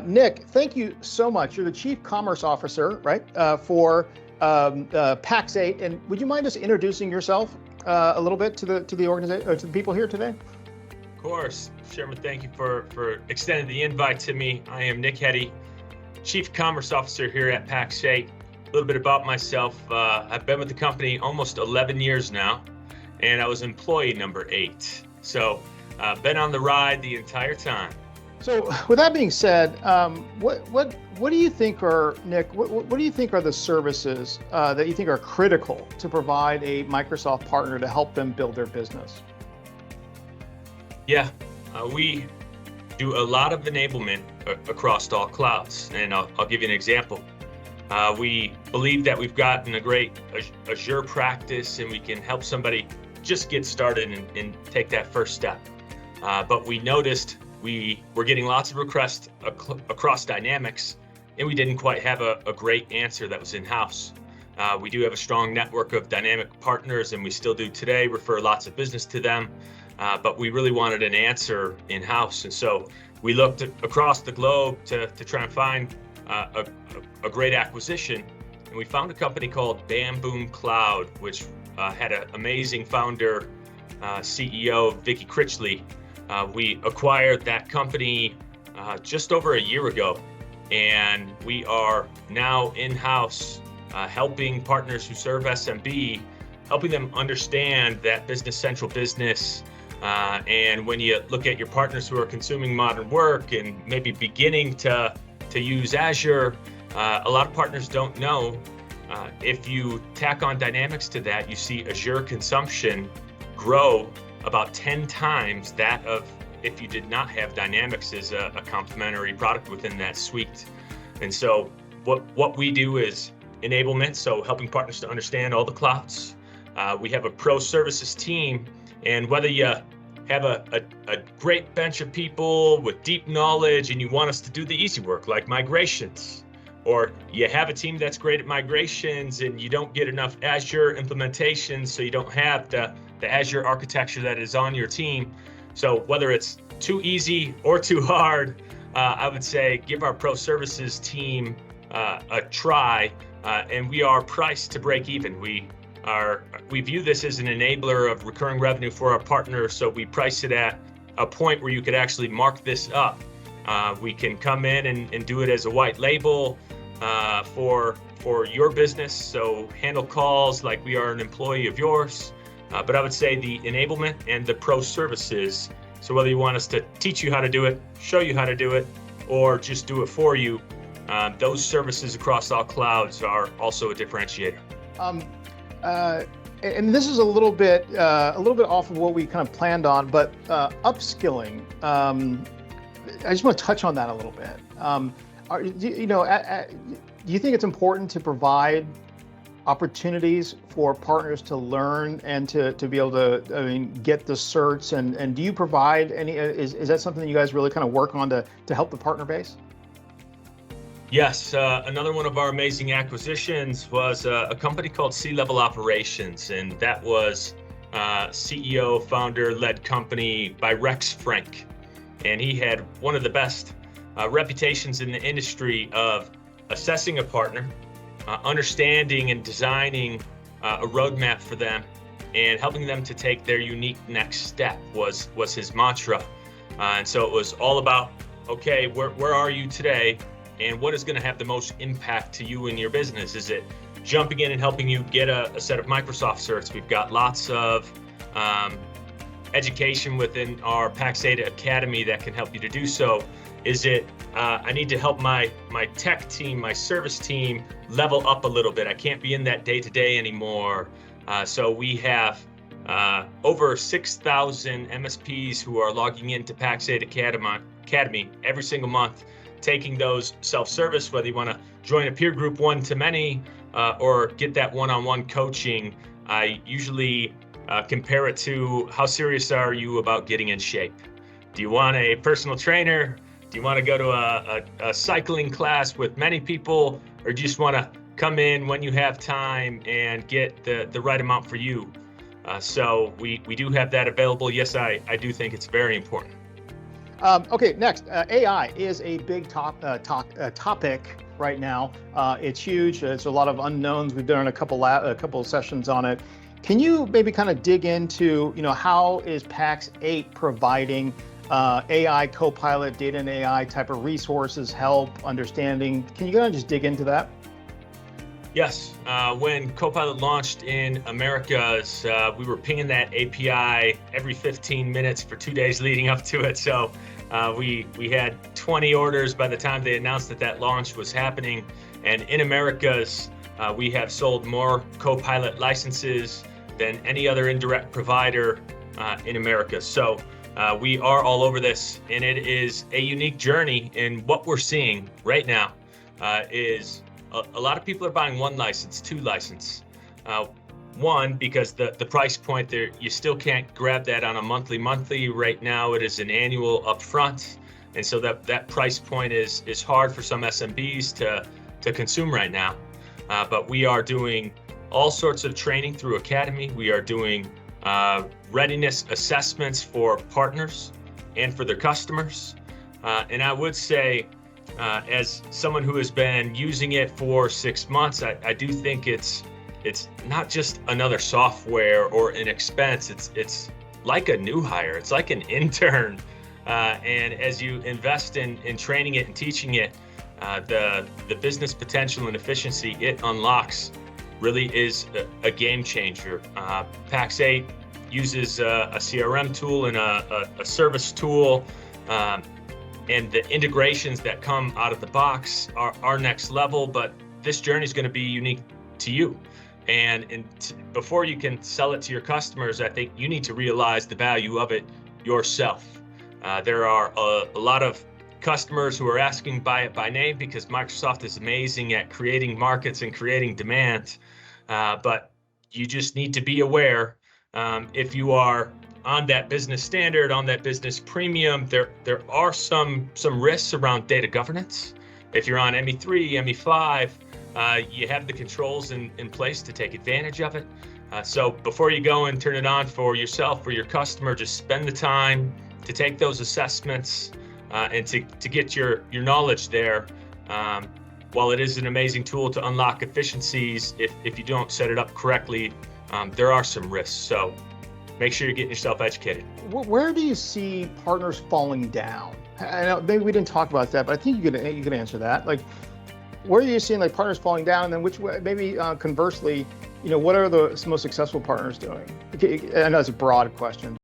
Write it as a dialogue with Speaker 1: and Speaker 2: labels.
Speaker 1: Nick, thank you so much. You're the Chief Commerce Officer, right, for Pax8. And would you mind just introducing yourself a little bit to the organization, to the people here today?
Speaker 2: Of course, Sherman. Thank you for extending the invite to me. I am Nick Heddy, Chief Commerce Officer here at Pax8. A little bit about myself. I've been with the company almost 11 years now, and I was employee number 8. So, been on the ride the entire time.
Speaker 1: So, with that being said, what do you think are, Nick? What do you think are the services that you think are critical to provide a Microsoft partner to help them build their business?
Speaker 2: Yeah, we do a lot of enablement across all clouds, and I'll give you an example. We believe that we've gotten a great Azure practice, and we can help somebody just get started and take that first step. But we noticed we were getting lots of requests across Dynamics, and we didn't quite have a great answer that was in-house. We do have a strong network of Dynamic partners, and we still do today, refer lots of business to them, but we really wanted an answer in-house. And so we looked across the globe to try and find a great acquisition, and we found a company called Bamboom Cloud, which had an amazing founder, CEO, Vicky Critchley. We acquired that company just over a year ago, and we are now in-house helping partners who serve SMB, helping them understand that Business Central business. And when you look at your partners who are consuming modern work and maybe beginning to use Azure, a lot of partners don't know. If you tack on Dynamics to that, you see Azure consumption grow about 10 times that of if you did not have Dynamics as a complementary product within that suite. And so what we do is enablement, so helping partners to understand all the clouds. We have a pro services team, and whether you have a great bench of people with deep knowledge and you want us to do the easy work like migrations, or you have a team that's great at migrations and you don't get enough Azure implementations, so you don't have the Azure architecture that is on your team. So whether it's too easy or too hard, I would say give our pro services team a try, and we are priced to break even. We view this as an enabler of recurring revenue for our partners, so we price it at a point where you could actually mark this up. We can come in and do it as a white label for your business, so handle calls like we are an employee of yours. But I would say the enablement and the pro services, so whether you want us to teach you how to do it, show you how to do it, or just do it for you, those services across all clouds are also a differentiator.
Speaker 1: And this is a little bit off of what we kind of planned on, but upskilling. I just want to touch on that a little bit. Do you think it's important to provide opportunities for partners to learn and to be able to, get the certs? And do you provide any? Is that something that you guys really kind of work on to help the partner base?
Speaker 2: Yes, another one of our amazing acquisitions was a company called C-Level Operations, and that was CEO, founder-led company by Rex Frank. And he had one of the best reputations in the industry of assessing a partner, understanding and designing a roadmap for them, and helping them to take their unique next step was his mantra. And so it was all about, okay, where are you today? And what is going to have the most impact to you and your business? Is it jumping in and helping you get a set of Microsoft certs? We've got lots of education within our Pax8 Academy that can help you to do so. Is it, I need to help my tech team, my service team level up a little bit. I can't be in that day-to-day anymore. So we have over 6,000 MSPs who are logging into Pax8 Academy every single month, taking those self-service, whether you want to join a peer group one-to-many or get that one-on-one coaching. I usually compare it to how serious are you about getting in shape? Do you want a personal trainer? Do you want to go to a cycling class with many people, or do you just want to come in when you have time and get the right amount for you? So we do have that available. Yes, I do think it's very important.
Speaker 1: Okay, next, AI is a big topic right now. It's huge. It's a lot of unknowns. We've done a couple of sessions on it. Can you maybe kind of dig into, how is PAX 8 providing AI, co-pilot, data and AI type of resources, help, understanding? Can you kind of just dig into that?
Speaker 2: Yes, when Copilot launched in Americas, we were pinging that API every 15 minutes for 2 days leading up to it. So we had 20 orders by the time they announced that launch was happening. And in Americas, we have sold more Copilot licenses than any other indirect provider in America. So we are all over this, and it is a unique journey. And what we're seeing right now is a lot of people are buying one license, two license. One, because the price point there, you still can't grab that on a monthly. Right now, it is an annual upfront. And so that price point is hard for some SMBs to consume right now. But we are doing all sorts of training through Academy. We are doing readiness assessments for partners and for their customers. And I would say, as someone who has been using it for 6 months, I do think it's not just another software or an expense. It's like a new hire. It's like an intern. And as you invest in training it and teaching it, the business potential and efficiency it unlocks really is a game changer. PAX 8 uses a CRM tool and a service tool. And the integrations that come out of the box are next level, but this journey is going to be unique to you. And before you can sell it to your customers, I think you need to realize the value of it yourself. There are a lot of customers who are asking buy it by name because Microsoft is amazing at creating markets and creating demand. But you just need to be aware if you are on that business standard, on that business premium, there are some risks around data governance. If you're on ME3, ME5, you have the controls in place to take advantage of it. So before you go and turn it on for yourself or your customer, just spend the time to take those assessments and to get your knowledge there. While it is an amazing tool to unlock efficiencies, if you don't set it up correctly, there are some risks. So make sure you're getting yourself educated.
Speaker 1: Where do you see partners falling down? I know maybe we didn't talk about that, but I think you could answer that. Like, where are you seeing like partners falling down, and then which way, maybe conversely, what are the most successful partners doing? I know it's a broad question.